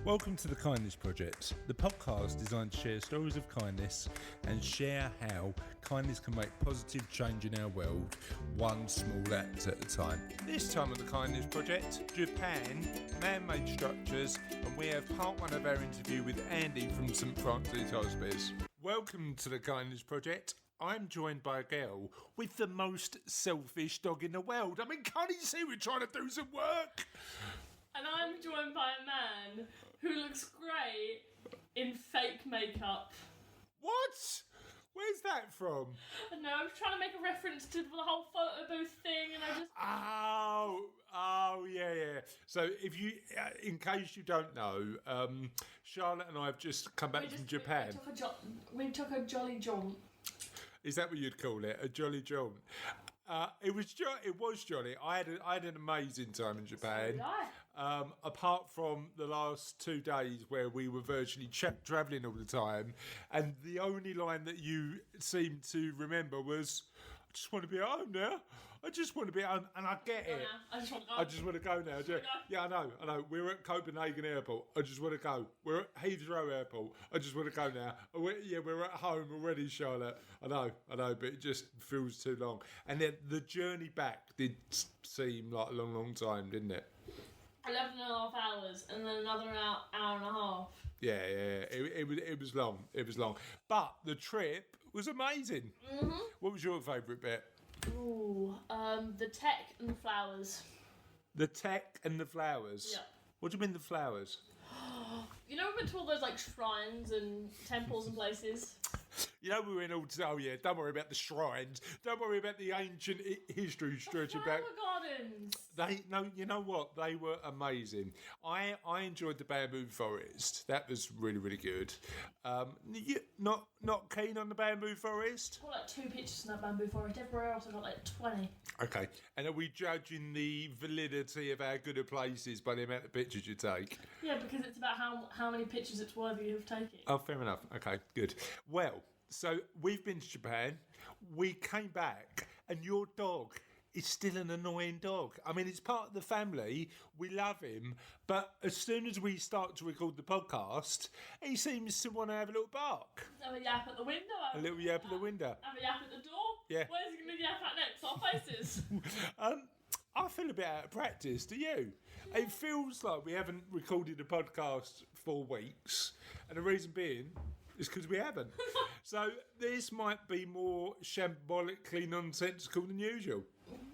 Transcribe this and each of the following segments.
Welcome to the Kindness Project, the podcast designed to share stories of kindness and share how kindness can make positive change in our world, one small act at a time. This time on the Kindness Project, Japan, man-made structures, and we have part one of our interview with Andy from St Francis Hospice. Welcome to the Kindness Project. I'm joined by a girl with the most selfish dog in the world. I mean, can't you see we're trying to do some work? And I'm joined by a man who looks great in fake makeup. What? Where's that from? I know, I was trying to make a reference to the whole photo booth thing and I just... Oh, yeah. So if you, in case you don't know, Charlotte and I have just come back from Japan. We took a jolly jaunt. Is that what you'd call it? A jolly jaunt? It was jolly. I had an amazing time in Japan. So did I. Apart from the last 2 days where we were virtually travelling all the time, and the only line that you seemed to remember was, "I just want to be at home now. I just want to be at home," and I get it. I just want to go. I just want to go now. Yeah, I know. We're at Copenhagen Airport. I just want to go. We're at Heathrow Airport. I just want to go now. We're at home already, Charlotte. I know, but it just feels too long. And then the journey back did seem like a long time, didn't it? 11 and a half hours and then another hour and a half. Yeah. It was long. But the trip was amazing. Mm-hmm. What was your favourite bit? Ooh, the tech and the flowers. The tech and the flowers? Yeah. What do you mean the flowers? You know, we went to all those like shrines and temples and places. You know, we were in all... Oh, yeah, don't worry about the shrines. Don't worry about the ancient history stretching back. Flower gardens. You know what? They were amazing. I enjoyed the bamboo forest. That was really good. You not keen on the bamboo forest? I got like 2 pictures in that bamboo forest. Everywhere else I got like 20. Okay. And are we judging the validity of our gooder places by the amount of pictures you take? Yeah, because it's about how many pictures it's worthy of taking. Oh, fair enough. Okay, good. Well, so we've been to Japan. We came back, and your dog is still an annoying dog. I mean, it's part of the family. We love him. But as soon as we start to record the podcast, he seems to want to have a little bark. Have a yap at the window. A little yap at the window. Have a yap at the door. Yeah. Where's he going to yap at next? Our faces. I feel a bit out of practice. Do you? It feels like we haven't recorded a podcast for weeks. And the reason being is because we haven't. So this might be more shambolically nonsensical than usual.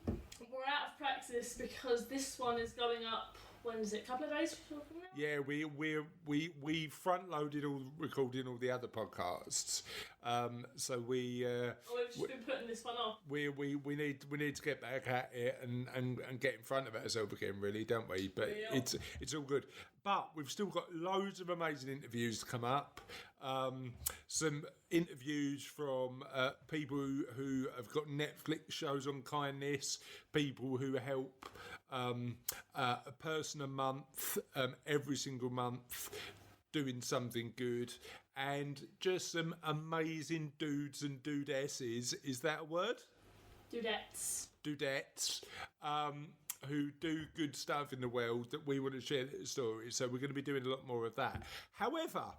We're out of practice because this one is going up, when is it, a couple of days from now? Yeah, we front loaded recording all the other podcasts. So we've just been putting this one off. We need to get back at it and get in front of ourselves again, really, don't we? But yeah. It's all good. But we've still got loads of amazing interviews to come up. Some interviews from people who have got Netflix shows on kindness, people who help a person a month, every single month, doing something good, and just some amazing dudes and dudesses. Is that a word? Dudettes. Who do good stuff in the world that we want to share their stories. So we're going to be doing a lot more of that. However,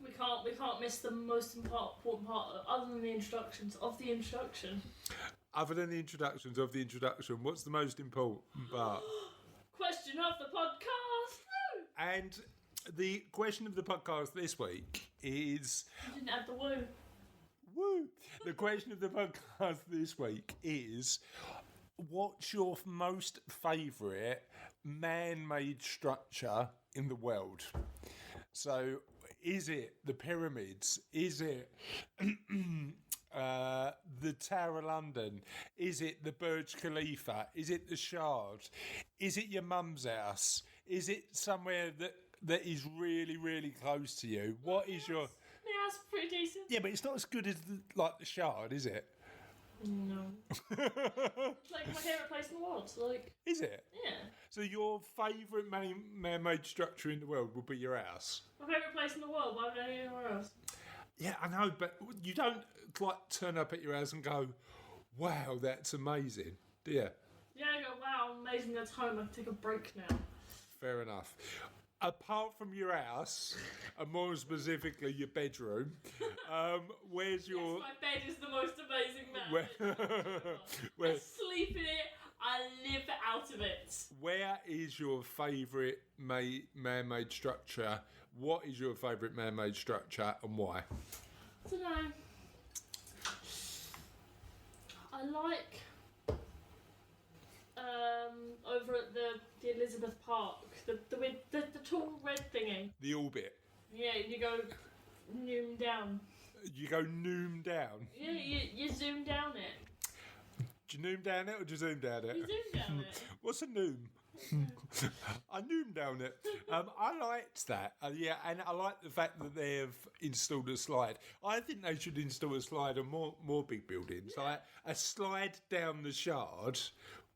we can't miss the most important part, other than the introductions of the introduction. Other than the introductions of the introduction, what's the most important part? Question of the podcast. And the question of the podcast this week is... You didn't add the woo. Woo! The question of the podcast this week is... What's your most favourite man-made structure in the world? So, is it the pyramids? Is it the Tower of London? Is it the Burj Khalifa? Is it the Shard? Is it your mum's house? Is it somewhere that is really close to you? What is your... Yeah, it's pretty decent. Yeah, but it's not as good as the Shard, is it? No. It's like my favourite place in the world. Is it? Yeah. So your favourite man-made structure in the world would be your house? My favourite place in the world. Why would I go anywhere else? Yeah, I know, but you don't turn up at your house and go, "Wow, that's amazing," do you? Yeah, I go, "Wow, amazing. That's home. I can take a break now." Fair enough. apart from your house, and more specifically your bedroom, where's your... Yes, my bed is the most amazing Where, I sleep in it, I live out of it. where is your favourite man-made structure? What is your favourite man-made structure and why? I don't know. I like over at the Elizabeth Park, the tall red thingy. The orbit. Yeah, you go noom down. You go noom down. Yeah, you zoom down it. Do you noom down it or do you zoom down it? You zoom down it. What's a noom? I noom down it. I liked that. Yeah, and I like the fact that they've installed a slide. I think they should install a slide on more big buildings. Like a slide down the Shard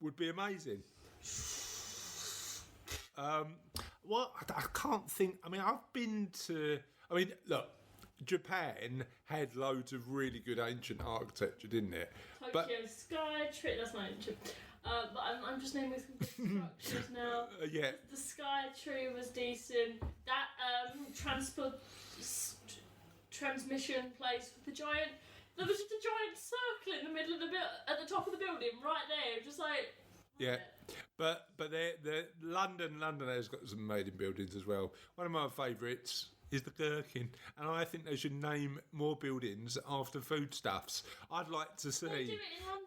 would be amazing. Well, I can't think. I mean, I've been to. I mean, look, Japan had loads of really good ancient architecture, didn't it? Tokyo Sky Tree. That's not ancient. But I'm just naming some structures now. Yeah. The Sky Tree was decent. That transmission place with the giant. There was just a giant circle in the middle of at the top of the building, right there, just like. Yeah, but the London has got some made in buildings as well. One of my favourites is the Gherkin, and I think they should name more buildings after foodstuffs. I'd like to see. They do it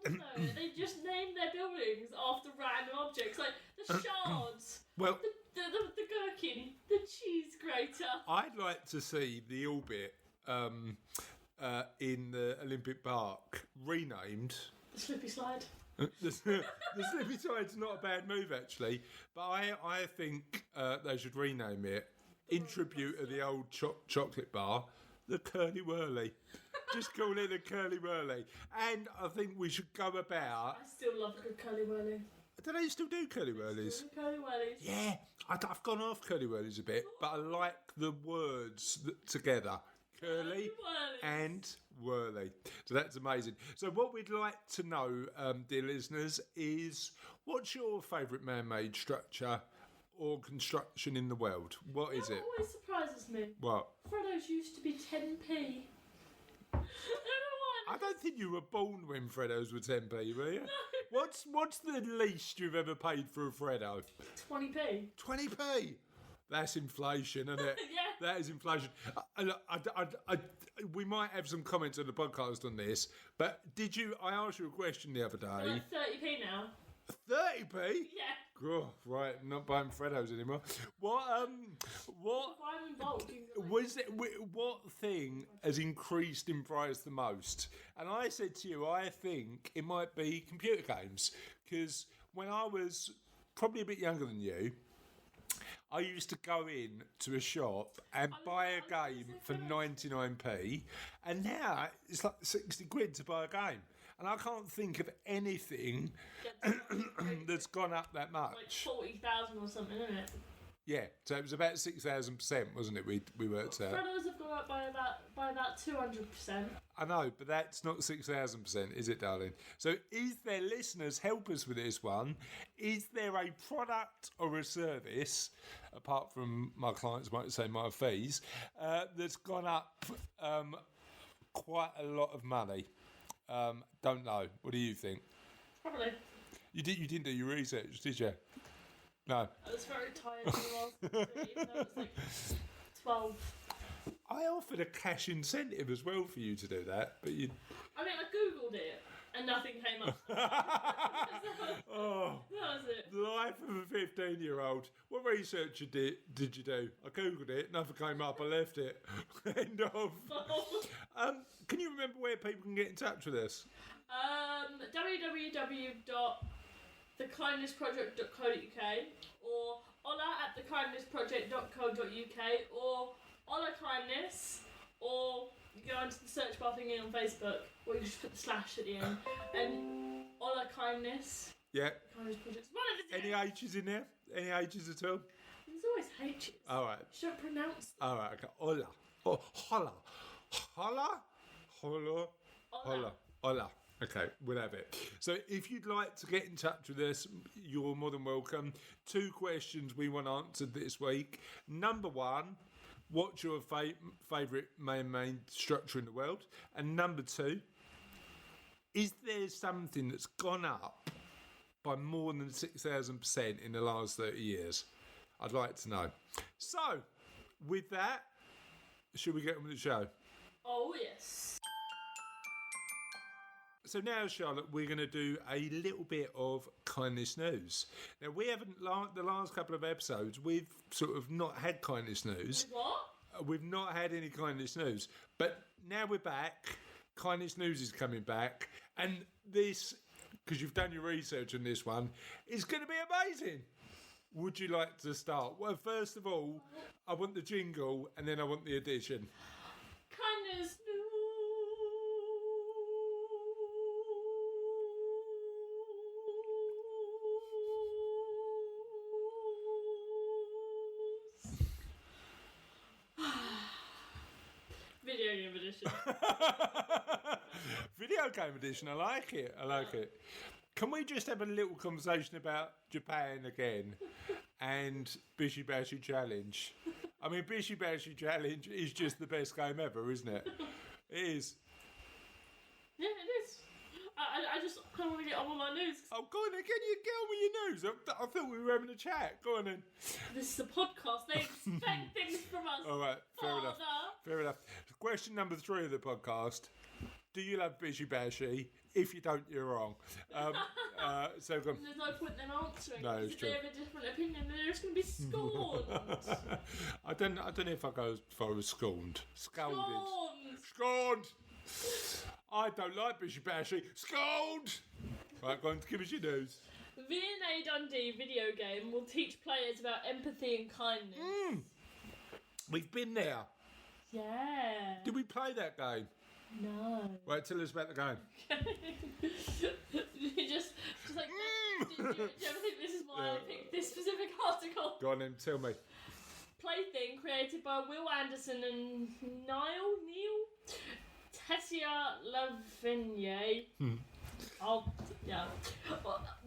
in London though. They just name their buildings after random objects, like the Shards, Well, the Gherkin, the cheese grater. I'd like to see the orbit in the Olympic Park renamed. The Slippy Slide. The Slippy Side's not a bad move actually, but I think they should rename it in tribute of the old chocolate bar, the Curly Whirly. Just call it the Curly Whirly. And I think we should go about. I still love a good Curly Whirly. Do they still do Curly Whirlies? Curly Whirlies. Yeah, I've gone off Curly Whirlies a bit, but I like the words together. Curly and Whirly. So that's amazing. So what we'd like to know, dear listeners, is what's your favourite man-made structure or construction in the world? What is it? That always surprises me. What? Freddo's used to be 10p. I don't know why. I don't think you were born when Freddos were 10p, were you? No. What's the least you've ever paid for a Freddo? 20p. 20p? That's inflation, isn't it? Yeah. That is inflation. We might have some comments on the podcast on this, but I asked you a question the other day. They're like 30p now. 30p? Yeah. Oh, right, not buying Freddos anymore. What Buy them in bulk. what thing has increased in price the most? And I said to you, I think it might be computer games, because when I was probably a bit younger than you, I used to go in to a shop and buy a game for 99p, and now it's like 60 quid to buy a game. And I can't think of anything that's gone up that much. Like 40,000 or something, isn't it? Yeah, so it was about 6,000%, wasn't it? We worked out. Freddos have gone up by about 200%. I know, but that's not 6,000%, is it, darling? So, is there, listeners, help us with this one? Is there a product or a service, apart from my clients might say my fees, that's gone up quite a lot of money? Don't know. What do you think? Probably. You didn't do your research, did you? No. I was very tired when I was 13, even though I was like 12. I offered a cash incentive as well for you to do that, but you... I mean, I googled it and nothing came up. Oh, That was it. the life of a 15-year-old. What research did you do? I googled it, nothing came up, I left it. End of. Can you remember where people can get in touch with us? www.thekindnessproject.co.uk or ola@thekindnessproject.co.uk or Ola Kindness, or you go into the search bar thingy on Facebook, or you just put the slash at the end and Ola Kindness. Yeah. Kindness Project. One of the Any H's in there? Any H's at all? There's always H's. All right. You don't pronounce them. All right. Okay. Hola. Oh, hola. Hola. Hola. Hola. Hola. Okay, we'll have it. So if you'd like to get in touch with us, you're more than welcome. 2 questions we want answered this week. Number 1, what's your favourite man-made structure in the world? And number 2, is there something that's gone up by more than 6,000% in the last 30 years? I'd like to know. So, with that, should we get on with the show? Oh, yes. So now, Charlotte, we're going to do a little bit of kindness news. Now, we haven't, the last couple of episodes, we've sort of not had kindness news. What? We've not had any kindness news. But now we're back. Kindness news is coming back. And this, because you've done your research on this one, is going to be amazing. Would you like to start? Well, first of all, I want the jingle and then I want the addition. Kindness news. Video game edition. Video game edition, I like it. Can we just have a little conversation about Japan again and Bishi Bashi Challenge? I mean, Bishi Bashi Challenge is just the best game ever, isn't it? It is. Yeah, it is. I just kind of want to get on with my news. Oh, go on then, can you get on with your news? I thought we were having a chat. Go on then. This is a podcast. They expect things from us. All right, fair Father. enough. Fair enough. Question number 3 of the podcast. Do you love Bishi Bashi? If you don't, you're wrong. So go on. There's no point in answering. No, because it's if they have a different opinion, then they're just going to be scorned. I don't know if I go as far as scorned. Scolded. Scorned. Scorned. I don't like Bishi Bashi. Scold. Right, go on, give us your news. The V&A Dundee video game will teach players about empathy and kindness. We've been there. Yeah. Did we play that game? No. Right, tell us about the game. You just like, do you ever think this is why I picked this specific article? Go on then, tell me. Plaything created by Will Anderson and Neil Tessia Lavigne.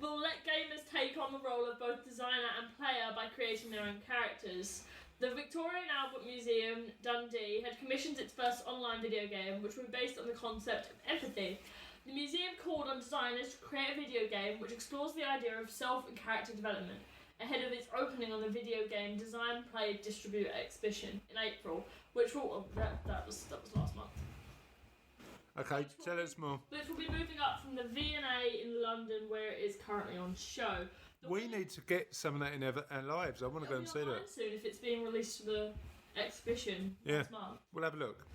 Will let gamers take on the role of both designer and player by creating their own characters. The Victorian Albert Museum, Dundee, had commissioned its first online video game, which was based on the concept of empathy. The museum called on designers to create a video game which explores the idea of self and character development, ahead of its opening on the video game Design, Play, Distribute exhibition in April, which will that was last month. Okay, tell us more. Which will be moving up from the V&A in London, where it is currently on show. We need to get some of that in our lives. I want to go and see that. Soon, if it's being released for the exhibition next month. We'll have a look.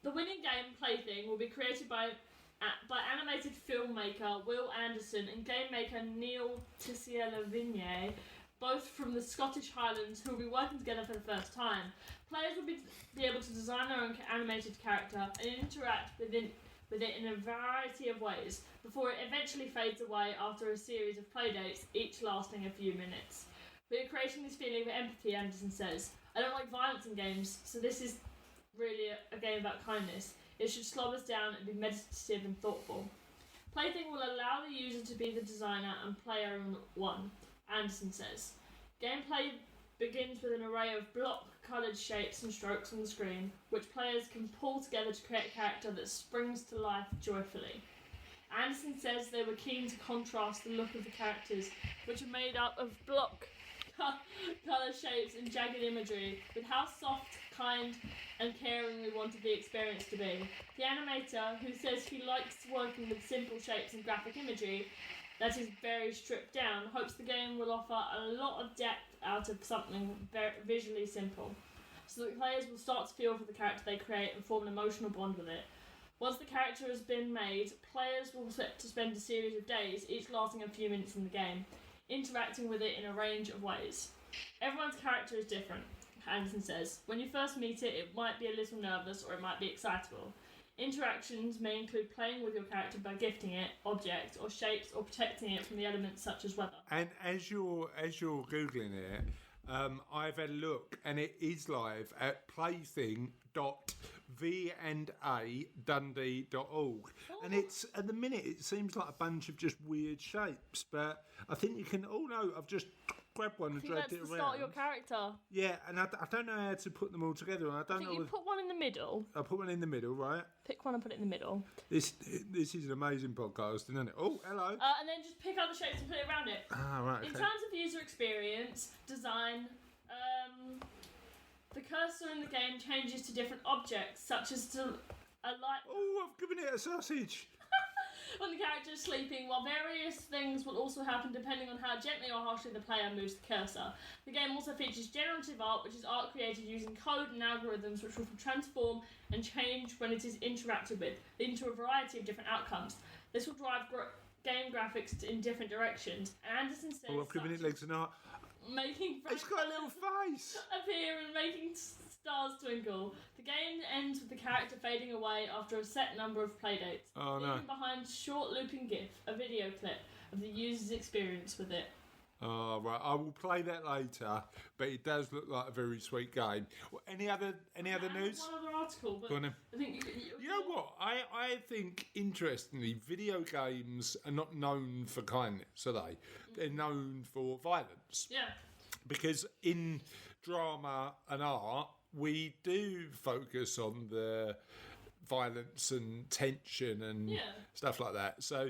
The winning game, Plaything, will be created by animated filmmaker Will Anderson and game maker Neil Lavigne, both from the Scottish Highlands, who will be working together for the first time. Players will be able to design their own animated character and interact with it in a variety of ways, before it eventually fades away after a series of playdates, each lasting a few minutes. We are creating this feeling of empathy, Anderson says. I don't like violence in games, so this is really a game about kindness. It should slow us down and be meditative and thoughtful. Plaything will allow the user to be the designer and player in one, Anderson says. Gameplay begins with an array of block-coloured shapes and strokes on the screen, which players can pull together to create a character that springs to life joyfully. Anderson says they were keen to contrast the look of the characters, which are made up of block-coloured shapes and jagged imagery, with how soft, kind and caring we wanted the experience to be. The animator, who says he likes working with simple shapes and graphic imagery that is very stripped down, hopes the game will offer a lot of depth out of something very visually simple, so that players will start to feel for the character they create and form an emotional bond with it. Once the character has been made, players will set to spend a series of days, each lasting a few minutes in the game, interacting with it in a range of ways. Everyone's character is different, Anderson says. When you first meet it, it might be a little nervous or it might be excitable. Interactions may include playing with your character by gifting it objects or shapes or protecting it from the elements such as weather. And as you're Googling it, I've had a look and it is live at plaything.biz. v&a.dundee.org. And it's, at the minute, it seems like a bunch of just weird shapes, but I think you can, I've just grabbed one and dragged it That's the around. start of your character. Yeah, and I don't know how to put them all together. And I don't know. You put one in the middle. I put one in the middle, right? Pick one and put it in the middle. This is an amazing podcast, isn't it? Oh, hello. And then just pick other shapes and put it around it. Ah, right. Okay. In terms of user experience, design, the cursor in the game changes to different objects, such as to a light. Oh, I've given it a sausage. When the character is sleeping, while various things will also happen depending on how gently or harshly the player moves the cursor. The game also features generative art, which is art created using code and algorithms which will transform and change when it is interacted with, into a variety of different outcomes. This will drive game graphics in different directions. Anderson says I've given it legs and art. making It's got a little face. appear and making stars twinkle. The game ends with the character fading away after a set number of playdates. Oh, no. Leaving behind short looping GIF, a video clip of the user's experience with it. Oh, right. I will play that later, but it does look like a very sweet game. Well, any other news? One other article, but Go on then. I think You know what? I think, interestingly, video games are not known for kindness, are they? They're known for violence. Yeah. Because in drama and art, we do focus on the violence and tension and stuff like that. So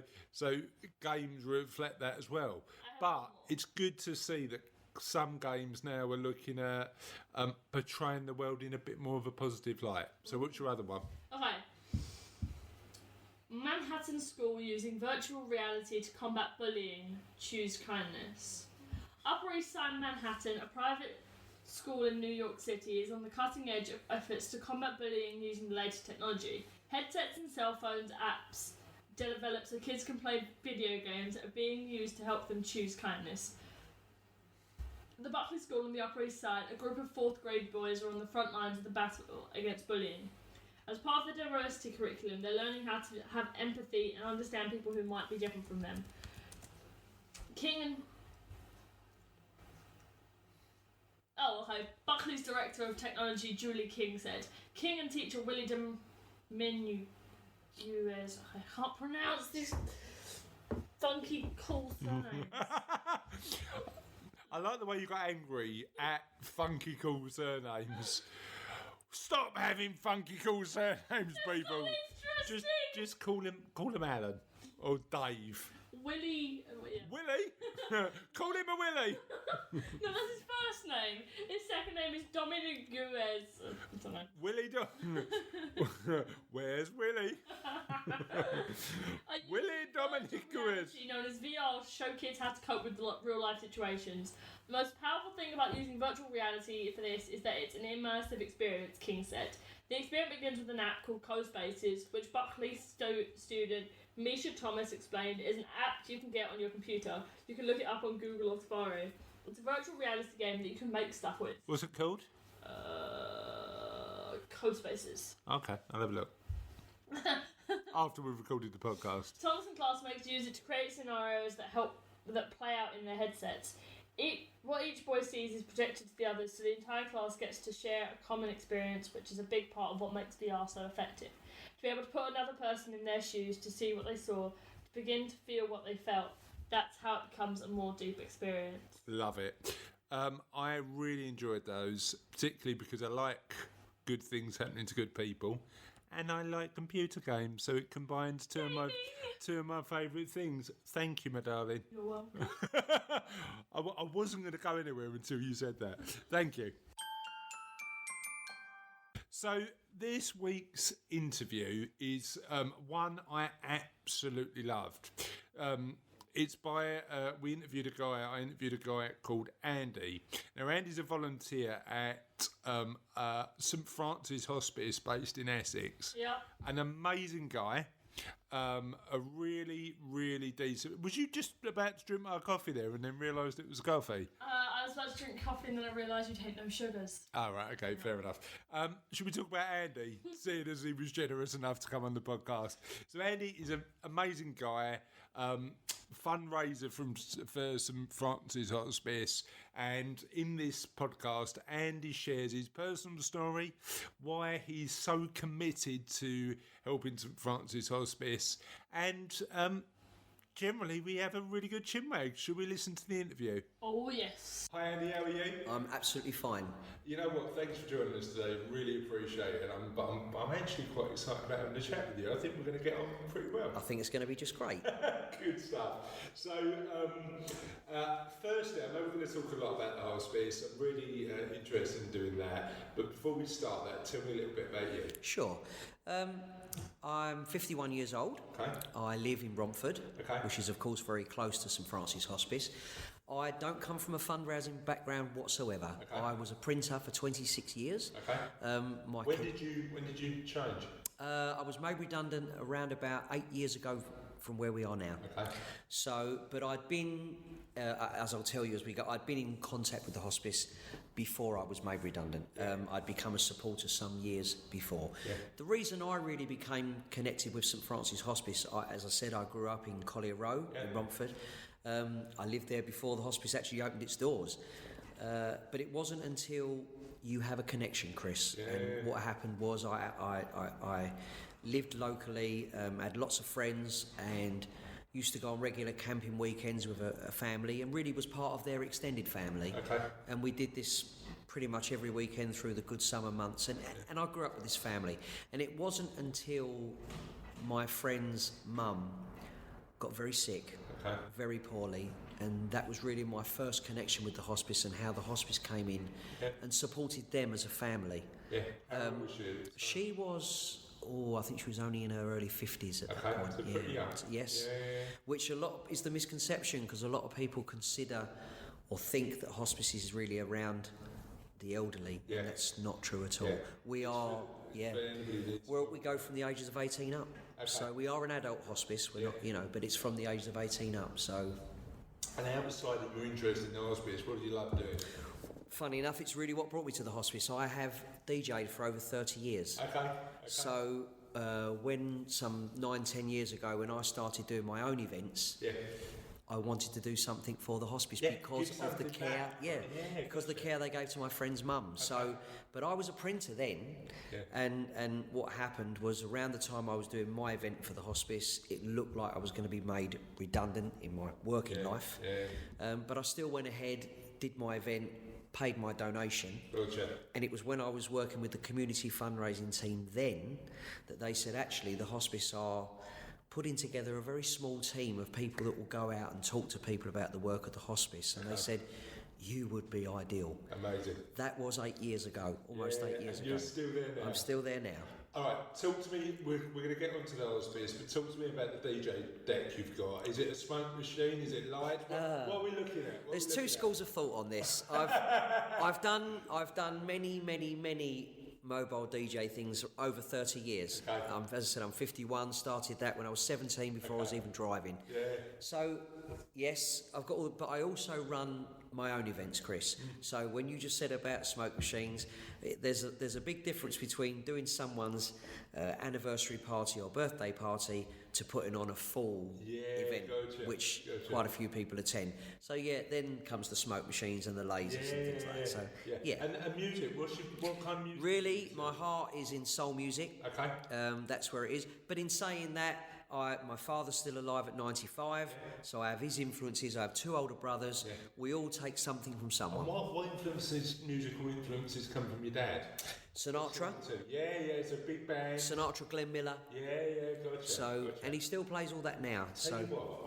games reflect that as well. But it's good to see that some games now are looking at portraying the world in a bit more of a positive light. So what's your other one? Okay. Manhattan School using virtual reality to combat bullying. Choose kindness. Upper East Side Manhattan, a private school in New York City, is on the cutting edge of efforts to combat bullying using the latest technology. Headsets and cell phones apps developed so kids can play video games are being used to help them choose kindness. The Buckley School on the Upper East Side, a group of 4th grade boys are on the front lines of the battle against bullying. As part of the diversity curriculum, they're learning how to have empathy and understand people who might be different from them. Buckley's Director of Technology, Julie King, said, King and teacher Willie I can't pronounce this funky cool surnames. I like the way you got angry at funky cool surnames. Stop having funky cool surnames, people. Just call him Alan or Dave. Willie. Willie? Call him a Willie. No, that's his first name. His second name is Dominic Guez. I don't know. Willie Where's Willie? Willie Dominic Guez. Known as VR, to show kids how to cope with real life situations. The most powerful thing about using virtual reality for this is that it's an immersive experience, King said. The experiment begins with an app called CoSpaces, which Buckley student Misha Thomas explained is an app you can get on your computer. You can look it up on Google or Safari. It's a virtual reality game that you can make stuff with. What's it called? CoSpaces. Okay, I'll have a look. After we've recorded the podcast. Thomas and classmates use it to create scenarios that play out in their headsets. What each boy sees is projected to the others, so the entire class gets to share a common experience, which is a big part of what makes VR so effective. To be able to put another person in their shoes, to see what they saw, to begin to feel what they felt, that's how it becomes a more deep experience. Love it. I really enjoyed those, particularly because I like good things happening to good people, and I like computer games, so it combines two of my favourite things. Thank you, my darling. You're welcome. I wasn't going to go anywhere until you said that. Thank you. So this week's interview is one I absolutely loved. It's by, I interviewed a guy called Andy. Now, Andy's a volunteer at St Francis Hospice based in Essex. Yeah. An amazing guy. A really, really decent... Was you just about to drink my coffee there and then realised it was coffee? I was about to drink coffee and then I realised you take no sugars. Oh, right, okay, fair enough. Should we talk about Andy, seeing as he was generous enough to come on the podcast? So Andy is an amazing guy. fundraiser for St Francis Hospice, and in this podcast, Andy shares his personal story, why he's so committed to helping St Francis Hospice, and generally we have a really good chinwag. Should we listen to the interview? Oh yes. Hi Andy, how are you? I'm absolutely fine. You know what? Thanks for joining us today. Really appreciate it. I'm actually quite excited about having a chat with you. I think we're going to get on pretty well. I think it's going to be just great. Good stuff. So, firstly, I know we're going to talk a lot about the hospice. I'm really interested in doing that. But before we start that, tell me a little bit about you. Sure. I'm 51 years old. Okay. I live in Romford, Okay. which is, of course, very close to St Francis Hospice. I don't come from a fundraising background whatsoever. Okay. I was a printer for 26 years. Okay. When did you change? I was made redundant around about 8 years ago from where we are now. Okay. So, but I'd been, as I'll tell you as we go, I'd been in contact with the hospice before I was made redundant. I'd become a supporter some years before. Yeah. The reason I really became connected with St Francis Hospice, as I said, I grew up in Collier Row in Romford. I lived there before the hospice actually opened its doors. But it wasn't until you have a connection, Chris. Yeah. And what happened was I lived locally, had lots of friends, and used to go on regular camping weekends with a family, and really was part of their extended family. Okay. And we did this pretty much every weekend through the good summer months, and I grew up with this family. And it wasn't until my friend's mum got very sick, Okay. very poorly, and that was really my first connection with the hospice and how the hospice came in and supported them as a family. Yeah. How old was she? She was, I think she was only in her early 50s at that Okay, point. so pretty young. Yes. Yeah. Which a lot is the misconception, because a lot of people consider or think that hospice is really around the elderly, Yeah. and that's not true at all. Yeah. We are, for anybody that's- we go from the ages of 18 up. Okay. So we are an adult hospice. We're not, but it's from the ages of 18 up. So, And outside of your interest in the hospice, what do you love doing? funny enough, it's really what brought me to the hospice. I have DJ'd for over 30 years. Okay. So when some 9-10 years ago, when I started doing my own events, Yeah. I wanted to do something for the hospice Yeah, because give of the something care. back. Yeah, Yeah, because the gotcha. care they gave to my friend's mum. So, but I was a printer then, Yeah. and what happened was around the time I was doing my event for the hospice, it looked like I was going to be made redundant in my working life. Yeah. But I still went ahead, did my event, paid my donation. Gotcha. And it was when I was working with the community fundraising team then that they said, actually, the hospice are putting together a very small team of people that will go out and talk to people about the work of the hospice. And they said, you would be ideal. Amazing. That was 8 years ago, almost 8 years ago. You're still there now. I'm still there now. All right, talk to me. We're going to get onto the hospice, but talk to me about the DJ deck you've got. Is it a smoke machine? Is it lights? What are we looking at? There's two schools of thought on this. I've done many mobile DJ things over 30 years. Okay. As I said, I'm 51. Started that when I was 17, before I was even driving. Yeah. So yes, I've got all, but I also run my own events, Chris. So when you just said about smoke machines, there's a big difference between doing someone's anniversary party or birthday party to putting on a full event, which quite a few people attend. So then comes the smoke machines and the lasers and things like that. So And music. What kind of music? really, my heart is in soul music. Okay. That's where it is. But in saying that, my father's still alive at 95, so I have his influences. I have two older brothers. Yeah. We all take something from someone. What musical influences come from your dad? Sinatra, Yeah, it's a big band. Sinatra, Glenn Miller. Yeah, gotcha. So, gotcha. and he still plays all that now. Tell you what,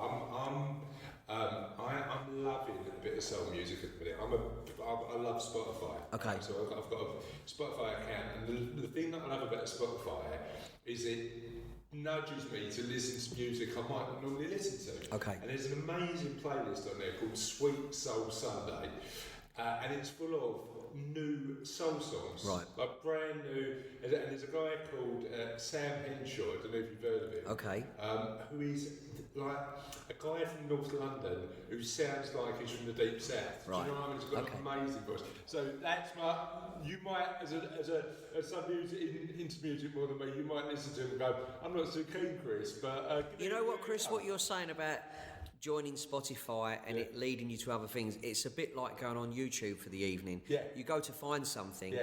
I'm loving a bit of soul music at the minute. I love Spotify. Okay. So I've got a Spotify account, and the thing that I love about Spotify is it nudges me to listen to music I might not normally listen to. Okay. And there's an amazing playlist on there called Sweet Soul Sunday, and it's full of new soul songs. Right. Like brand new. And there's a guy called Sam Henshaw, I don't know if you've heard of him. Okay. Who is like a guy from North London who sounds like he's from the Deep South. Right. Do you know what I mean? He's got an amazing voice. So that's you might, as somebody who's into music more than me, you might listen to him and go, I'm not so keen, Chris, but... You know what, Chris, what you're saying about joining Spotify and it leading you to other things. It's a bit like going on YouTube for the evening. Yeah. You go to find something,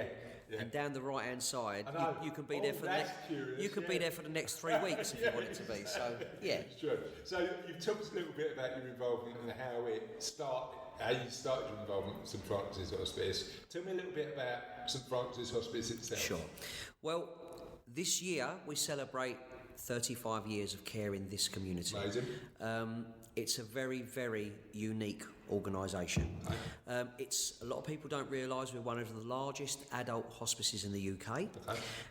and down the right hand side, you can be there for be there for the next 3 weeks if you want it to be. So It's true. So you've talked a little bit about your involvement and how you started your involvement with St Francis Hospice. Tell me a little bit about St Francis Hospice itself. Sure. Well, this year we celebrate 35 years of care in this community. Amazing. It's a very, very unique organisation. It's a lot of people don't realise we're one of the largest adult hospices in the UK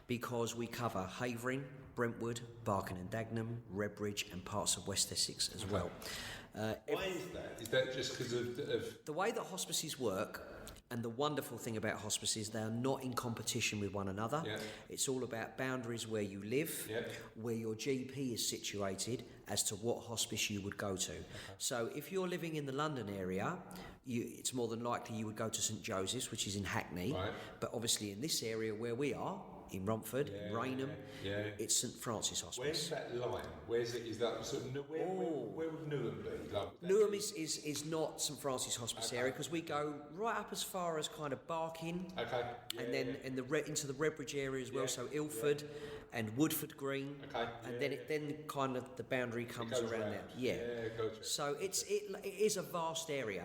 because we cover Havering, Brentwood, Barking and Dagenham, Redbridge and parts of West Essex as well. Why is that? Is that just because of the way that hospices work? And the wonderful thing about hospices, they are not in competition with one another. Yeah. It's all about boundaries where you live, where your GP is situated, as to what hospice you would go to. So if you're living in the London area, it's more than likely you would go to St Joseph's, which is in Hackney. Right. But obviously in this area where we are, in Romford, Rainham, it's St Francis Hospice. Where's that line? Where's it? Is that sort of where would Newham be? Like, Newham is not St Francis Hospice area because we go right up as far as kind of Barking, and then into the Redbridge area as well. So Ilford and Woodford Green, and then kind of the boundary comes around there. Gotcha. So it is a vast area.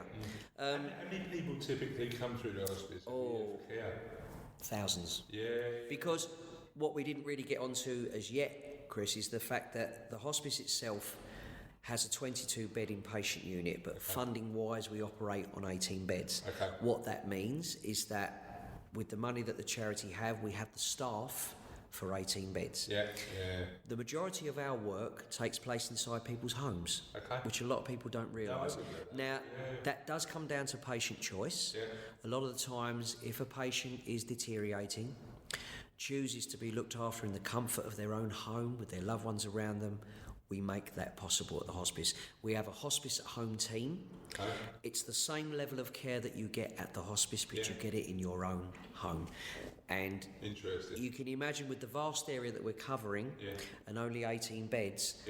How many people typically come through the hospice? Thousands. Yeah. Because what we didn't really get onto as yet, Chris, is the fact that the hospice itself has a 22-bed inpatient unit, but funding-wise we operate on 18 beds. What that means is that with the money that the charity have, we have the staff for 18 beds. The majority of our work takes place inside people's homes, which a lot of people don't realise. Now, that does come down to patient choice. A lot of the times, if a patient is deteriorating, chooses to be looked after in the comfort of their own home with their loved ones around them, we make that possible at the hospice. We have a hospice at home team. It's the same level of care that you get at the hospice, but you get it in your own home. And you can imagine with the vast area that we're covering and only 18 beds,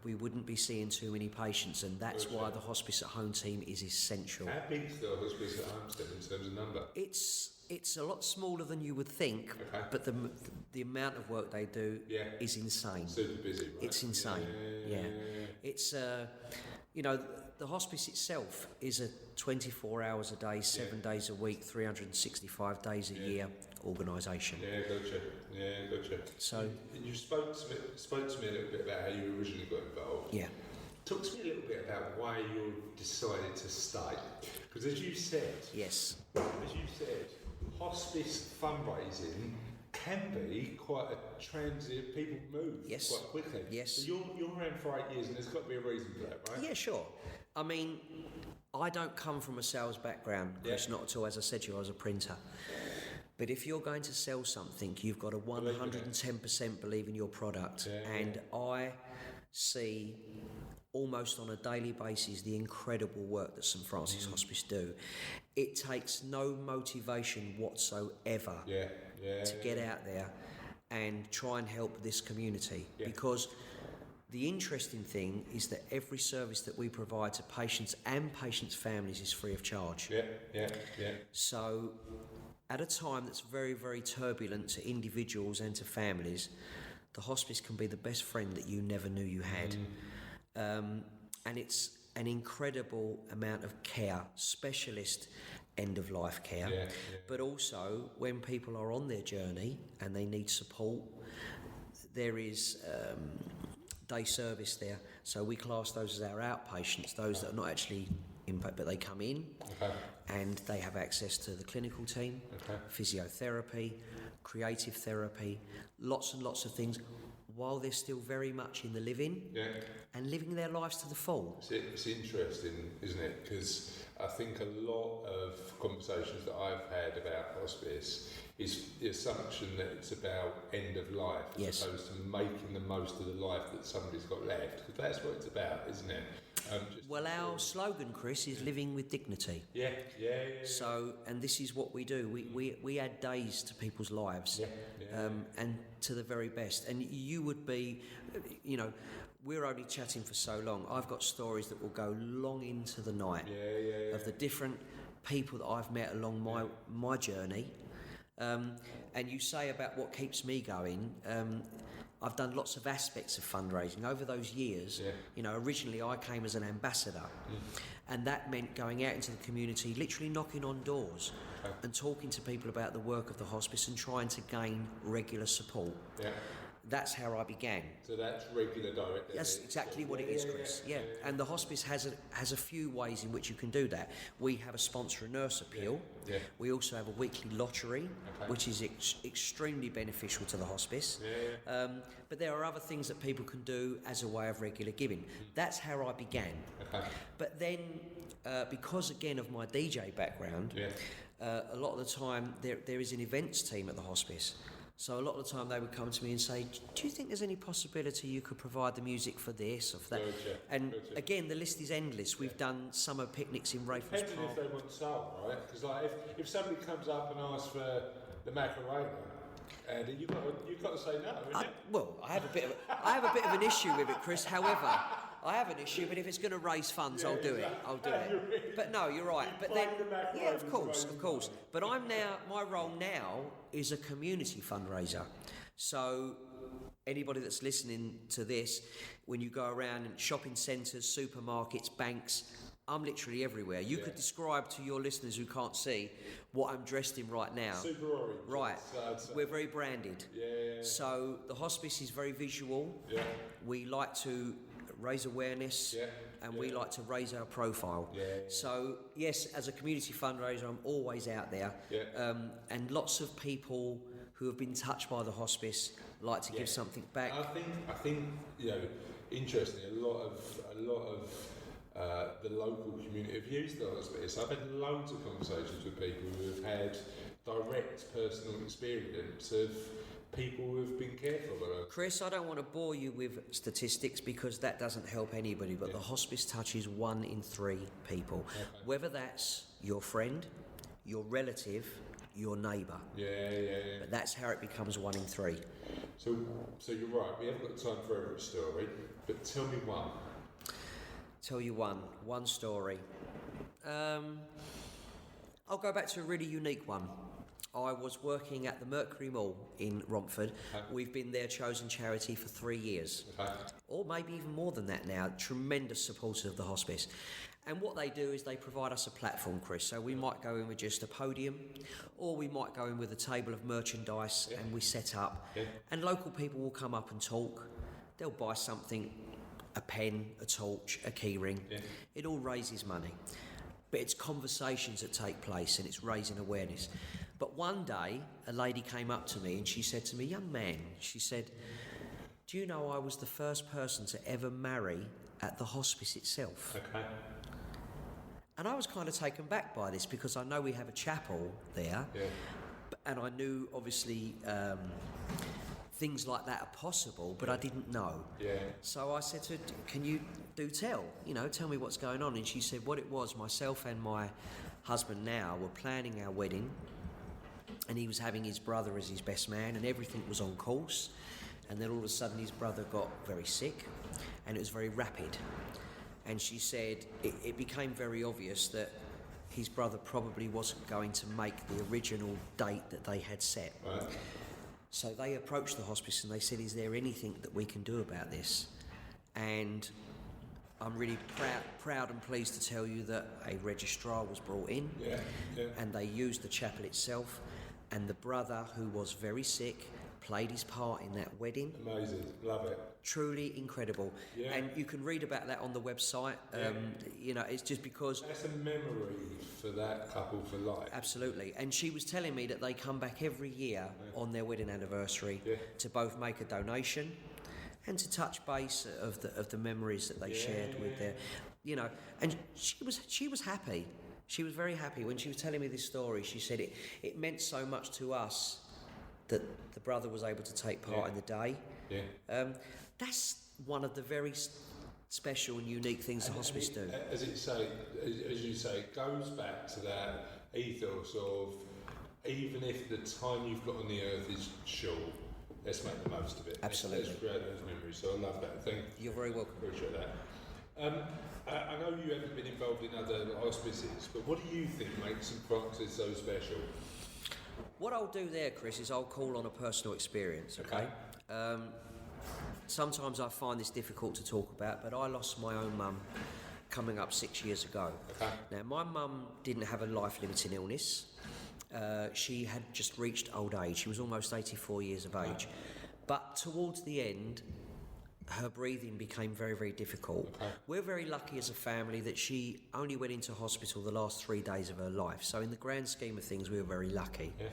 we wouldn't be seeing too many patients, and that's why the hospice at home team is essential. How big is the hospice at home team in terms of number? It's a lot smaller than you would think, but the amount of work they do is insane. Super busy, right? It's insane. It's the hospice itself is a 24 hours a day, 7 days a week, 365 days a year organisation. Gotcha. So you spoke to me a little bit about how you originally got involved. Talk to me a little bit about why you decided to stay. Because as you said, hospice fundraising can be quite a transient. People move quite quickly. So you're around for 8 years, and there's got to be a reason for that, right? Yeah, sure. I mean, I don't come from a sales background, Chris, not at all. As I said to you, I was a printer. But if you're going to sell something, you've got to 110% believe in your product. And I see almost on a daily basis the incredible work that St Francis Hospice do. It takes no motivation whatsoever to get out there and try and help this community, because the interesting thing is that every service that we provide to patients and patients' families is free of charge. So at a time that's very, very turbulent to individuals and to families, the hospice can be the best friend that you never knew you had. And it's an incredible amount of care, specialist end-of-life care, but also when people are on their journey and they need support, there is day service there. So we class those as our outpatients, those that are not actually impact, but they come in and they have access to the clinical team, physiotherapy, creative therapy, lots and lots of things, while they're still very much in the living and living their lives to the full. It's interesting, isn't it? Because I think a lot of conversations that I've had about hospice is the assumption that it's about end of life as opposed to making the most of the life that somebody's got left. Because that's what it's about, isn't it? Well, our slogan, Chris, is living with dignity. Yeah. So, and this is what we do. We add days to people's lives, and to the very best. And you would be, we're only chatting for so long. I've got stories that will go long into the night of the different people that I've met along my journey. And you say about what keeps me going. I've done lots of aspects of fundraising over those years. Originally I came as an ambassador, and that meant going out into the community, literally knocking on doors and talking to people about the work of the hospice and trying to gain regular support. That's how I began. So that's regular direct. That's exactly what it is, Chris. Yeah. And the hospice has a few ways in which you can do that. We have a sponsor and nurse appeal. We also have a weekly lottery, which is extremely beneficial to the hospice. But there are other things that people can do as a way of regular giving. That's how I began. But then, because again of my DJ background, a lot of the time there is an events team at the hospice. So a lot of the time they would come to me and say, do you think there's any possibility you could provide the music for this or for that? And again, the list is endless. We've done summer picnics in Rayford's Park. Depending if they want soul, right? Because if somebody comes up and asks for the Macarena, Andy, you've got to say no, Well, I have a bit of an issue with it, Chris. However, I have an issue, but if it's going to raise funds, I'll do it. But no, you're right. But then, of course. But my role now is a community fundraiser. So anybody that's listening to this, when you go around in shopping centres, supermarkets, banks, I'm literally everywhere. You could describe to your listeners who can't see what I'm dressed in right now. Super orange. Right. We're very branded. So the hospice is very visual. We like to raise awareness, and we like to raise our profile. So yes, as a community fundraiser, I'm always out there, and lots of people who have been touched by the hospice like to give something back. I think interestingly, a lot of the local community have used the hospice. I've had loads of conversations with people who have had direct personal experience of people who have been careful about. Chris, I don't want to bore you with statistics because that doesn't help anybody, but the hospice touches 1 in 3 people. Whether that's your friend, your relative, your neighbour. But that's how it becomes 1 in 3. So you're right, we haven't got time for every story, but tell me one. Tell you one story. I'll go back to a really unique one. I was working at the Mercury Mall in Romford. We've been their chosen charity for 3 years, or maybe even more than that now. Tremendous supporters of the hospice. And what they do is they provide us a platform, Chris. So we might go in with just a podium, or we might go in with a table of merchandise and we set up. And local people will come up and talk. They'll buy something, a pen, a torch, a key ring. It all raises money. But it's conversations that take place and it's raising awareness. But one day, a lady came up to me and she said to me, young man, she said, do you know I was the first person to ever marry at the hospice itself? And I was kind of taken back by this because I know we have a chapel there, and I knew obviously things like that are possible, but I didn't know. So I said to her, can you tell me what's going on? And she said what it was, myself and my husband now were planning our wedding, and he was having his brother as his best man, and everything was on course. And then all of a sudden his brother got very sick, and it was very rapid. And she said it became very obvious that his brother probably wasn't going to make the original date that they had set. So they approached the hospice and they said, is there anything that we can do about this? And I'm really proud and pleased to tell you that a registrar was brought in, and they used the chapel itself, and the brother, who was very sick, played his part in that wedding. Amazing, love it. Truly incredible. And you can read about that on the website. It's just because... That's a memory for that couple for life. Absolutely. And she was telling me that they come back every year on their wedding anniversary to both make a donation and to touch base of the memories that they shared with their... and she was happy. She was very happy. When she was telling me this story, she said it meant so much to us that the brother was able to take part in the day. That's one of the very special and unique things the hospice do. As you say, it goes back to that ethos of even if the time you've got on the earth is short, let's make the most of it. Absolutely. Let's create those memories. So I love that. Thank you. You're very welcome. Appreciate that. I know you haven't been involved in other hospices, but what do you think makes St Francis so special? What I'll do there, Chris, is I'll call on a personal experience, okay? Sometimes I find this difficult to talk about, but I lost my own mum coming up 6 years ago. Okay. Now, my mum didn't have a life-limiting illness. She had just reached old age. She was almost 84 years of age. But towards the end, her breathing became very, very difficult. Okay. We're very lucky as a family that she only went into hospital the last 3 days of her life. So in the grand scheme of things, we were very lucky. Yeah.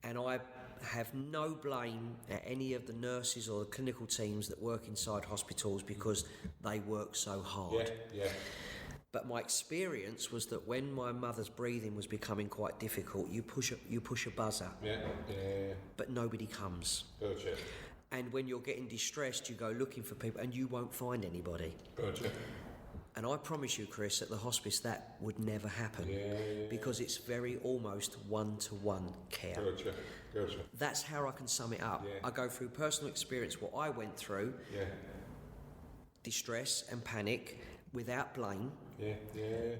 And I have no blame at any of the nurses or the clinical teams that work inside hospitals because they work so hard. Yeah. But my experience was that when my mother's breathing was becoming quite difficult, you push a buzzer, Yeah. but nobody comes. Gotcha. And when you're getting distressed, you go looking for people and you won't find anybody. Gotcha. And I promise you, Chris, at the hospice that would never happen Yeah. because it's very almost one-to-one care. Gotcha. That's how I can sum it up. Yeah. I go through personal experience, what I went through, Yeah. distress and panic without blame, Yeah.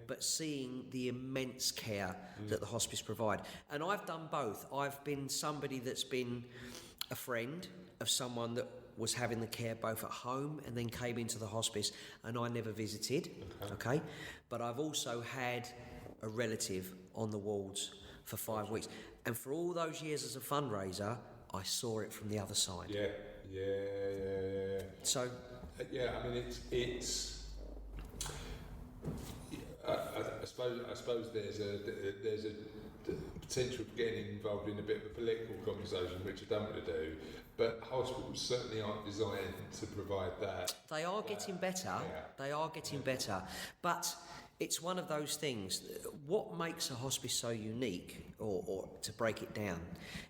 but seeing the immense care that the hospice provide. And I've done both. I've been somebody that's been a friend of someone that was having the care both at home and then came into the hospice, and I never visited, okay? But I've also had a relative on the wards for 5 weeks. And for all those years as a fundraiser, I saw it from the other side. Yeah. So, Yeah, I mean, it's. I suppose there's a potential for getting involved in a bit of a political conversation, which I don't want to do. But hospitals certainly aren't designed to provide that. they are getting better. Yeah. They are getting better. But it's one of those things. What makes a hospice so unique, or to break it down,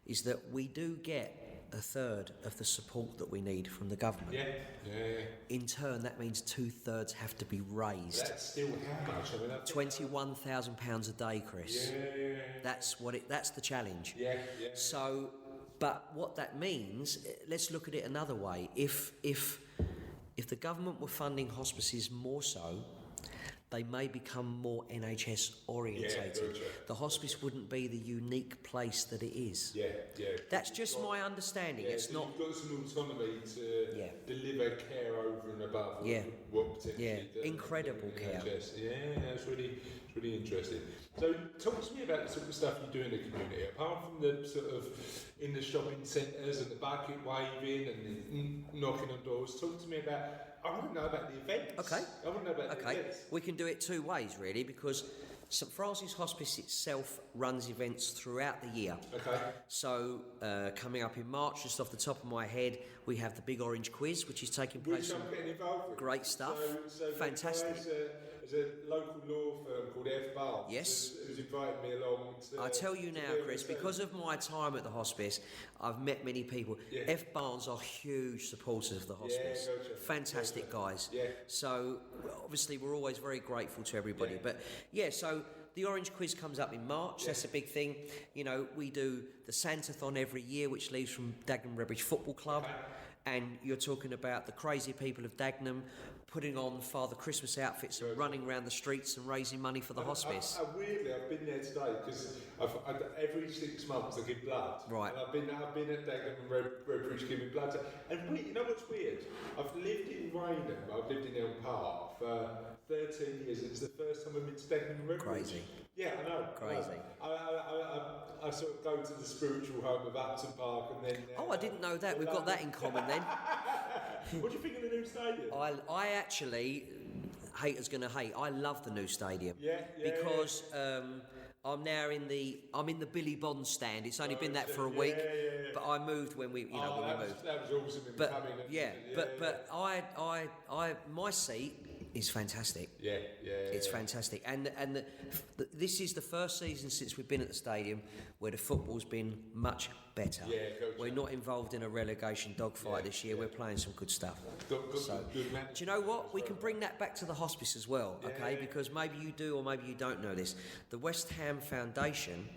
is that we do get a third of the support that we need from the government. Yeah. In turn, that means 2/3 have to be raised. That's still how much? I mean, £21,000 a day, Chris. Yeah. That's the challenge. Yeah. So, but what that means, let's look at it another way. If the government were funding hospices more so, they may become more NHS orientated. Yeah, gotcha. The hospice wouldn't be the unique place that it is. Yeah. That's just my understanding. Yeah, It's so not. You've got some autonomy to deliver care over and above what potentially. Incredible care. NHS. Yeah, it's really interesting. So, talk to me about the sort of stuff you do in the community. Apart from the sort of in the shopping centres and the bucket waving and the knocking on doors, talk to me about. I want to know about the events. Okay. I want to know about the events. We can do it two ways, really, because St Francis Hospice itself runs events throughout the year. Okay. So, coming up in March, just off the top of my head, we have the Big Orange Quiz, which is taking place. Which I'm getting involved with. Great stuff. So Fantastic. There's a local law firm called F. Barnes. Yes. Who's invited me along. I tell you now, Chris, because of my time at the hospice, I've met many people. Yeah. F. Barnes are huge supporters of the hospice. Gotcha. Fantastic guys. Yeah. So, obviously, we're always very grateful to everybody. Yeah. But, so the Orange Quiz comes up in March. That's a big thing. You know, we do the Santathon every year, which leaves from Dagenham Redbridge Football Club. And you're talking about the crazy people of Dagenham putting on Father Christmas outfits and running around the streets and raising money for the hospice. Weirdly, I've been there today because every 6 months I give blood. Right. And I've been at Dagenham Redbridge giving blood. And you know what's weird? I've lived in Raynham. I've lived in Elm Park for 13 years. It's the first time I've been to Dagenham Redbridge. Crazy. Yeah, I know. Crazy. I sort of go to the spiritual home of Upton Park and then. I didn't know that. We've got that in common then. What do you think of the new stadium? I actually, haters gonna hate. I love the new stadium. Yeah. Because I'm now in the Billy Bond stand. It's only been that for a week, but I moved when we moved. That was awesome. But my seat is fantastic. Yeah. It's fantastic, and this is the first season since we've been at the stadium where the football's been much better. Yeah, gotcha. We're not involved in a relegation dogfight this year. We're playing some good stuff. Good Do you know what? We can bring that back to the hospice as well, okay? Because maybe you do or maybe you don't know this. The West Ham Foundation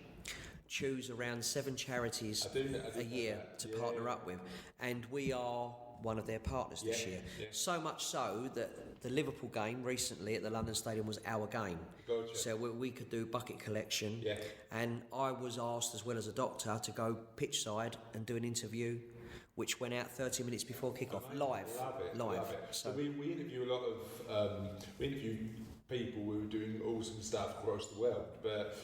choose around 7 charities a year to partner up with, and we are one of their partners this year. So much so that the Liverpool game recently at the London Stadium was our game. Gotcha. So we could do bucket collection, and I was asked, as well as a doctor, to go pitch side and do an interview, which went out 30 minutes before kick-off, live. Love it. So we interview a lot of people who are doing awesome stuff across the world, but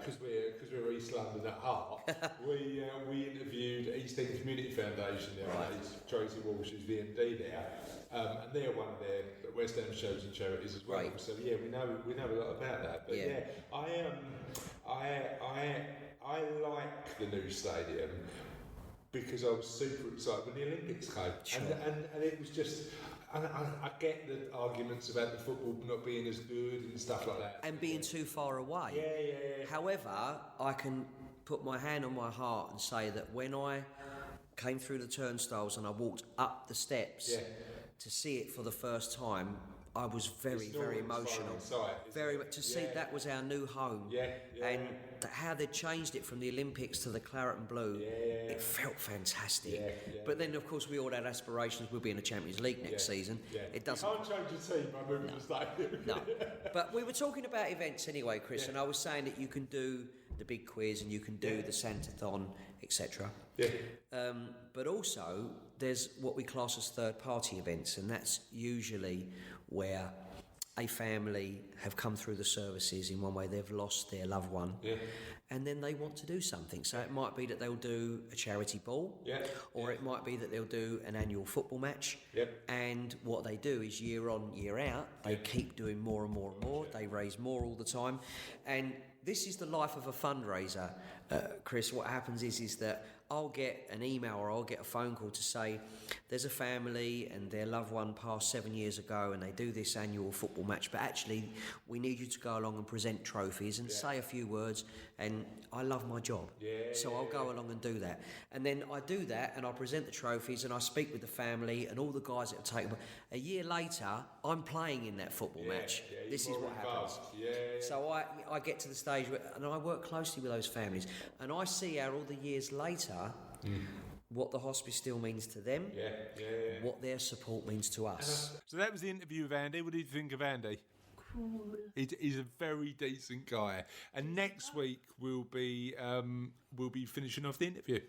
because we're East London at heart, we interviewed East End Community Foundation the other day. Tracy Walsh is the MD there, and they're one of their West Ham chosen charities as well. So we know a lot about that. But I like the new stadium because I was super excited when the Olympics came, and it was just. I get the arguments about the football not being as good and stuff like that. And being too far away. Yeah. However, I can put my hand on my heart and say that when I came through the turnstiles and I walked up the steps to see it for the first time, I was very emotional. Very much to see that was our new home, and how they changed it from the Olympics to the claret and blue. It felt fantastic. But then, of course, we all had aspirations. We'll be in the Champions League next season. It doesn't. You can't change your team by moving the stadium. No, but we were talking about events anyway, Chris, and I was saying that you can do the big quiz and you can do the Santathon, etc. But also, there's what we class as third-party events, and that's usually where a family have come through the services in one way, they've lost their loved one, and then they want to do something. So it might be that they'll do a charity ball, or it might be that they'll do an annual football match, and what they do is year on, year out, they keep doing more and more and more, they raise more all the time, and this is the life of a fundraiser, Chris. What happens is that I'll get an email or I'll get a phone call to say there's a family and their loved one passed 7 years ago and they do this annual football match, but actually we need you to go along and present trophies and say a few words, and I love my job. So I'll go along and do that. And then I do that and I present the trophies and I speak with the family and all the guys that have taken. A year later, I'm playing in that football match. This is what happens. So I get to the stage where, and I work closely with those families, and I see how all the years later what the hospice still means to them, what their support means to us. So that was the interview with Andy. What did you think of Andy? Cool. He's a very decent guy, and next week we'll be finishing off the interview.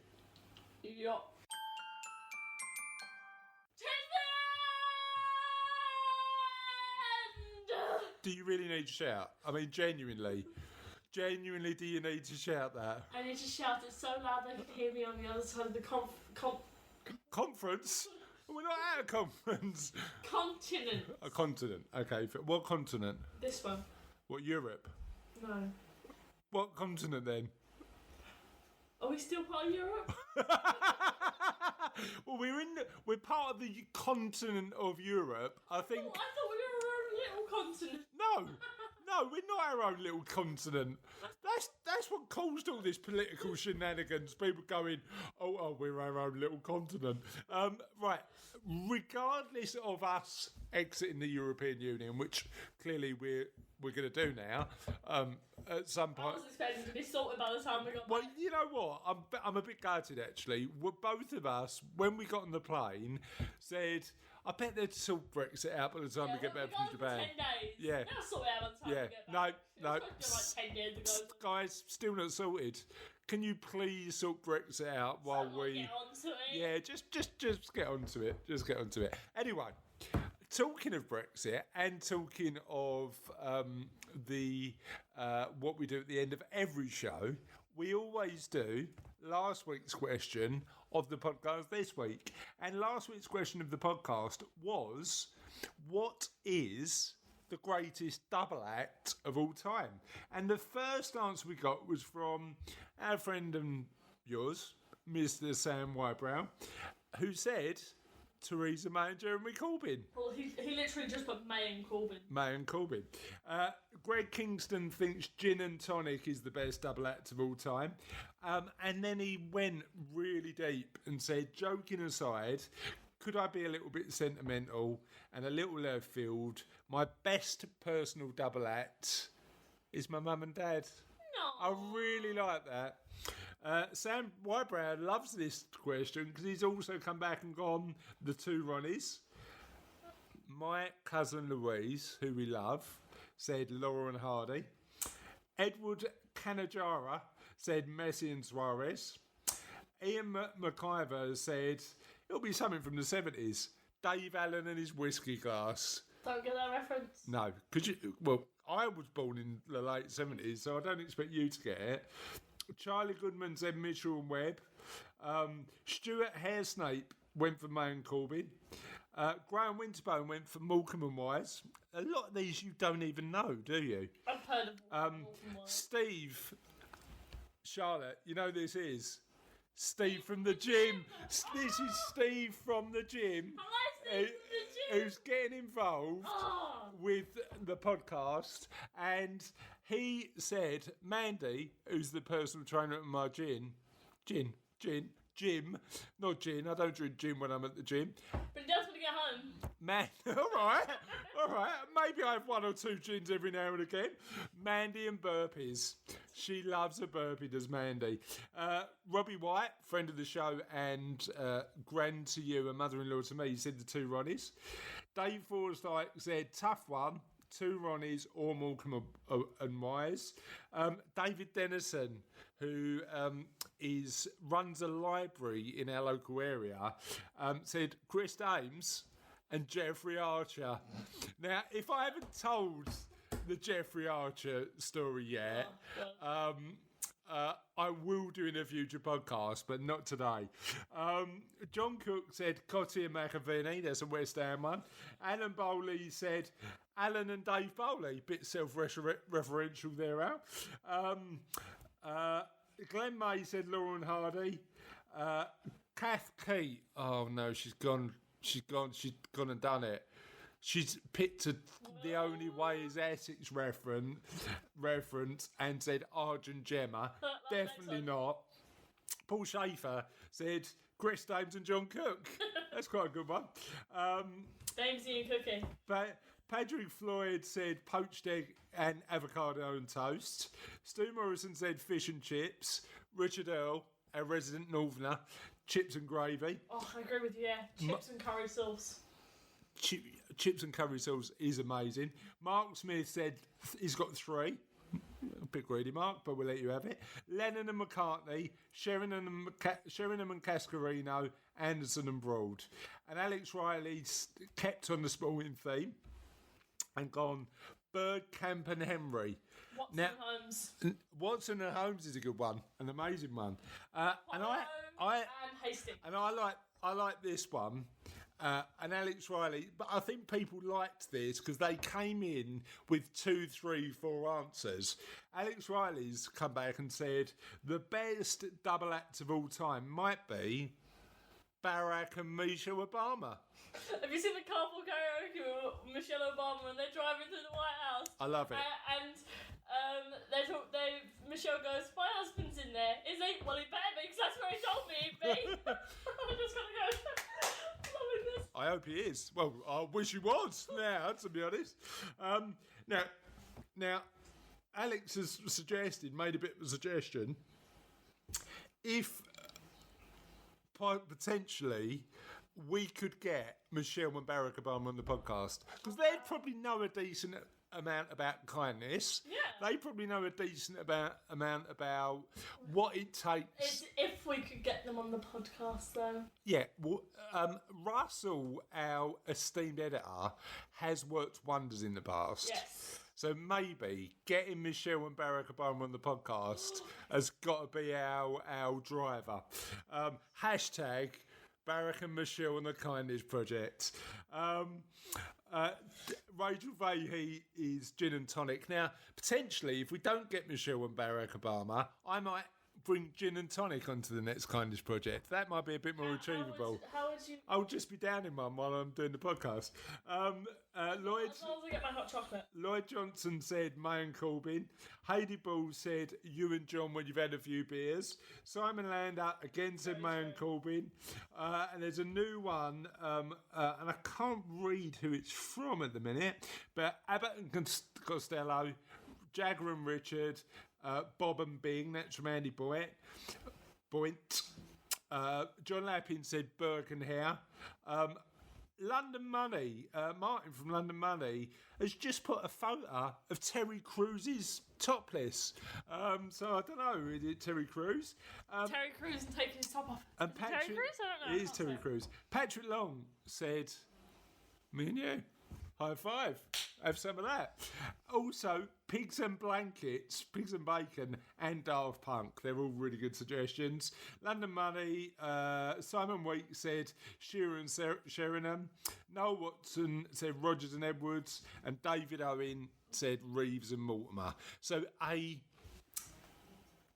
Do you really need to shout? I mean, genuinely, do you need to shout that? I need to shout it so loud they can hear me on the other side of the Conference? We're not at a conference. continent. A continent. Okay. What continent? This one. What, Europe? No. What continent then? Are we still part of Europe? Well, we're part of the continent of Europe. I think. Oh, I thought we were our own little continent. No, we're not our own little continent. That's what caused all this political shenanigans. People going, oh, we're our own little continent. Right. Regardless of us exiting the European Union, which clearly we're going to do now, at some point. I was expecting to be sorted by the time we got Well, back. you know what? I'm a bit gutted actually. Both of us, when we got on the plane, said, I bet they'd sort Brexit out by the time we get back from Japan. 10 days. Yeah. They'll sort it out by the time we get back. No. It was like 10 years ago. Guys, still not sorted. Can you please sort Brexit out while we get onto it? Yeah, just get onto it. Just get onto it. Anyway, talking of Brexit and talking of the what we do at the end of every show, we always do last week's question of the podcast this week. And last week's question of the podcast was, what is the greatest double act of all time? And the first answer we got was from our friend and yours, Mr. Sam Wybrow, who said Theresa May and Jeremy Corbyn. Well, he literally just put May and Corbyn. May and Corbyn. Greg Kingston thinks gin and tonic is the best double act of all time. And then he went really deep and said, joking aside, could I be a little bit sentimental and a little left field? My best personal double act is my mum and dad. No. I really like that. Sam Whitebrow loves this question because he's also come back and gone, the two Ronnies. My cousin Louise, who we love, said Laura and Hardy. Edward Canajara said Messi and Suarez. Ian McIver said it'll be something from the 70s. Dave Allen and his whiskey glass. Don't get that reference. No, because well, I was born in the late 70s, so I don't expect you to get it. Charlie Goodman said Mitchell and Webb. Stuart Hairsnape went for May and Corbyn. Graham Winterbone went for Morecambe and Wise. A lot of these you don't even know, do you? I've heard of Morecambe and Wise. Steve, Charlotte, you know who this is? Steve from the gym. This is Steve from the gym. Hi, Steve from the gym. Who's getting involved with the podcast, and he said, Mandy, who's the personal trainer at my gym, not gin, I don't drink gin when I'm at the gym. But he does when you get home. Man, all right, maybe I have one or two gins every now and again. Mandy and burpees. She loves a burpee, does Mandy. Robbie White, friend of the show and grand to you and mother-in-law to me, said the two Ronnies. Dave Forsyth said, tough one, two Ronnies or Morecambe and Wise. David Dennison, who runs a library in our local area, said Chris Ames and Jeffrey Archer. Now, if I haven't told the Jeffrey Archer story yet, I will do in a future podcast, but not today. John Cook said Cotty and McAviney, there's a West Ham one. Alan Bowley said Alan and Dave Bowley, bit self-referential there, Al. Glenn May said Laura and Hardy. Kath Key, oh no, she's gone and done it. She's picked The Only Way is Essex reference and said Argent Gemma. Definitely not. Paul Schaefer said Chris Dames and John Cook. That's quite a good one. Damesy and cooking. But Patrick Floyd said poached egg and avocado and toast. Stu Morrison said fish and chips. Richard Earl, our resident northerner, chips and gravy. Oh, I agree with you, yeah. Chips and curry sauce. Chips and curry sauce is amazing. Mark Smith said he's got three. A bit greedy, Mark, but we'll let you have it. Lennon and McCartney, Sheringham and Cascarino, Anderson and Broad. And Alex Riley kept on the sporting theme and gone Bergkamp and Henry. Watson and Holmes. Watson and Holmes is a good one, an amazing one. And Hastings. And I like this one. And Alex Riley, but I think people liked this because they came in with 2, 3, 4 answers. Alex Riley's come back and said the best double act of all time might be Barack and Michelle Obama. Have you seen the carpool karaoke with Michelle Obama and they're driving through the White House? I love it. And Michelle goes, my husband's in there. Is he? Well, he better be, because that's where he told me he'd be. I'm just going to go, loving this. I hope he is. Well, I wish he was now, to be honest. Now, Alex has made a bit of a suggestion. If potentially we could get Michelle and Barack Obama on the podcast, because they'd probably know a decent amount about kindness. Yeah. They probably know a decent amount about what it takes. If we could get them on the podcast, though. Yeah, well, Russell, our esteemed editor, has worked wonders in the past. Yes. So maybe getting Michelle and Barack Obama on the podcast has got to be our driver. Hashtag Barack and Michelle and the Kindness Project. Rachel Vahey is gin and tonic. Now, potentially, if we don't get Michelle and Barack Obama, I might bring gin and tonic onto the next kindness project. That might be a bit more achievable. How would you? I'll just be downing one while I'm doing the podcast. Lloyd. As long as I get my hot chocolate. Lloyd Johnson said May and Corbyn. Heidi Ball said you and John when you've had a few beers. Simon Lander again said May and Corbyn. And there's a new one, and I can't read who it's from at the minute, but Abbott and Costello, Jagger and Richard, Bob and Bing, that's from Andy Boynt. John Lappin said Burke and Hare. London Money, Martin from London Money, has just put a photo of Terry Crews's topless. So I don't know, is it Terry Crews? Terry Crews taking his top off. And Terry Crews? I don't know. It is Terry Crews. Patrick Long said, me and you, high five. Have some of that. Also, Pigs and Blankets, Pigs and Bacon, and Daft Punk. They're all really good suggestions. London Money, Simon Week said Shearer and Sheringham. Noel Watson said Rogers and Edwards. And David Owen said Reeves and Mortimer. So a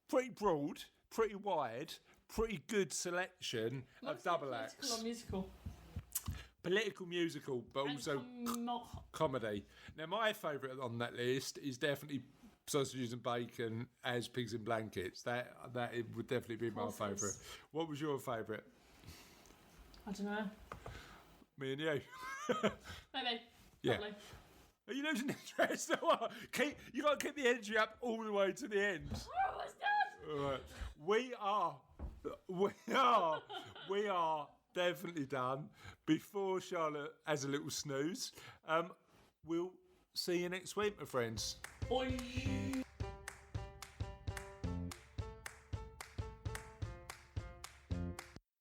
pretty broad, pretty wide, pretty good selection of double acts. Political or musical? Political musical, but also comedy. Now, my favourite on that list is definitely Sausages and Bacon as Pigs and Blankets. That it would definitely be my favourite. What was your favourite? I don't know. Me and you. Maybe. Yeah. Probably. Are you losing interest or what? You got to keep the energy up all the way to the end. Oh, what's that? All right. We are definitely done. Before Charlotte has a little snooze, we'll see you next week, my friends. Bye.